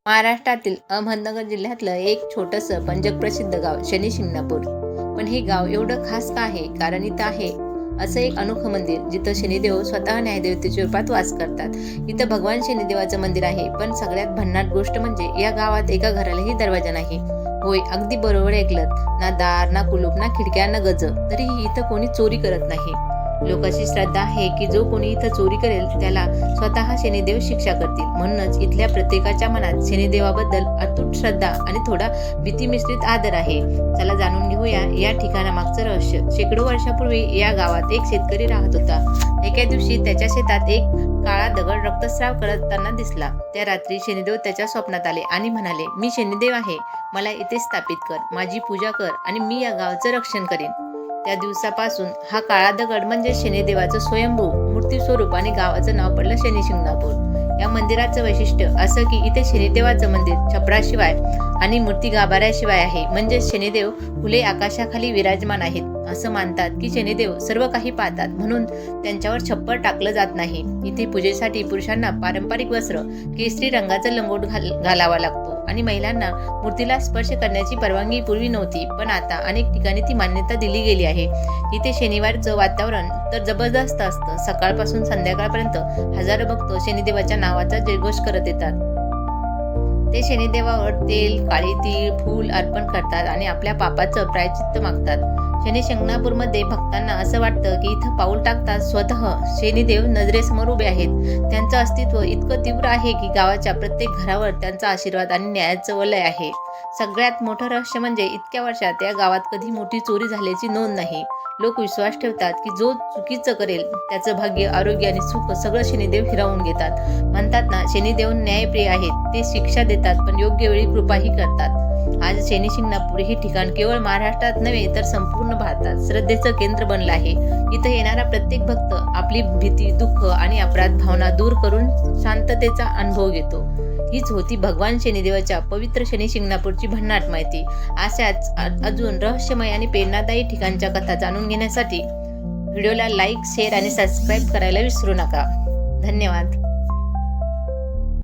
महाराष्ट्रातील अहमदनगर जिल्ह्यातलं एक छोटंसं पण जगप्रसिद्ध गाव शनिशिंगणापूर. पण हे गाव एवढं खास का आहे? कारण इथं आहे असं एक अनोखं मंदिर जिथं शनिदेव स्वतः न्यायदेवतेच्या रूपात वास करतात. इथं भगवान शनिदेवाचं मंदिर आहे. पण सगळ्यात भन्नाट गोष्ट म्हणजे या गावात एका घरालाही दरवाजा नाही. होय, अगदी बरोबर ऐकलत. ना दार, ना कुलूप, ना खिडक्या, ना गज. तरीही इथं कोणी चोरी करत नाही. लोकांची श्रद्धा आहे की जो कोणी इथं चोरी करेल त्याला स्वतः शनिदेव शिक्षा करतील. म्हणूनच इथल्या प्रत्येकाच्या मनात शनिदेवाबद्दल अतूट श्रद्धा आणि थोडा भीती मिश्रित आदर आहे. चला जाणून घेऊया या ठिकाणामागचं रहस्य. शेकडो वर्षापूर्वी या गावात एक शेतकरी राहत होता. एके दिवशी त्याच्या शेतात एक काळा दगड रक्तस्राव करताना दिसला. त्या रात्री शनिदेव त्याच्या स्वप्नात आले आणि म्हणाले, मी शनिदेव आहे, मला इथे स्थापित कर, माझी पूजा कर आणि मी या गावाचं रक्षण करेन. त्या दिवसापासून हा काळा दगड म्हणजे शनिदेवाचं स्वयंभू मूर्ती स्वरूप आणि गावाचं नाव पडलं शनिशिंगणापूर. या मंदिराचं वैशिष्ट्य असं की इथे शनिदेवाचं मंदिर छपराशिवाय आणि मूर्ती गाभाऱ्याशिवाय आहे. म्हणजे शनिदेव खुले आकाशाखाली विराजमान आहेत. असं मानतात की शनिदेव सर्व काही पाहतात, म्हणून त्यांच्यावर छप्पर टाकलं जात नाही. इथे पूजेसाठी पुरुषांना पारंपरिक वस्त्र केसरी रंगाचं लंगोट घालावा लागतो आणि महिलांना मूर्तीला स्पर्श करण्याची परवानगी पूर्वी नव्हती, पण आता अनेक ठिकाणी ती मान्यता दिली गेली आहे. इथे शनिवारचं वातावरण तर जबरदस्त असतं. सकाळपासून संध्याकाळपर्यंत हजारो भक्त शनिदेवाच्या नावाचा जयघोष करत येतात. ते शनिदेवावर तेल, काळी तीळ, फूल अर्पण करतात आणि आपल्या पापाचं प्रायश्चित्त मागतात. शनिशिंगणापूरमध्ये भक्तांना असं वाटतं की इथं पाऊल टाकताच स्वतः शनिदेव नजरेसमोर उभे आहेत. त्यांचं अस्तित्व इतकं तीव्र आहे की गावाच्या प्रत्येक घरावर त्यांचा आशीर्वाद आणि न्यायाचं वलय आहे. सगळ्यात मोठं रहस्य म्हणजे इतक्या वर्षात या गावात कधी मोठी चोरी झाल्याची नोंद नाही. लोक विश्वास ठेवतात की जो चुकीचं करेल त्याचं भाग्य, आरोग्य आणि सुख सगळं शनिदेव हिरावून घेतात. म्हणतात ना, शनिदेव न्यायप्रिय आहेत. ते शिक्षा देतात पण योग्य वेळी कृपाही करतात. आज शनिशिंगणापूर हे ठिकाण केवळ महाराष्ट्रात नव्हे तर संपूर्ण भारतात श्रद्धेचं केंद्र बनलं आहे. इथं येणारा प्रत्येक भक्त आपली भीती, दुःख आणि अपराध भावना दूर करून शांततेचा अनुभव घेतो. हीच होती भगवान शनिदेवाच्या पवित्र शनिशिंगणापूरची भन्नाट माहिती. अशाच अजून रहस्यमय आणि प्रेरणादायी ठिकाणच्या कथा जाणून घेण्यासाठी व्हिडिओला लाईक, शेअर आणि सबस्क्राईब करायला विसरू नका. धन्यवाद.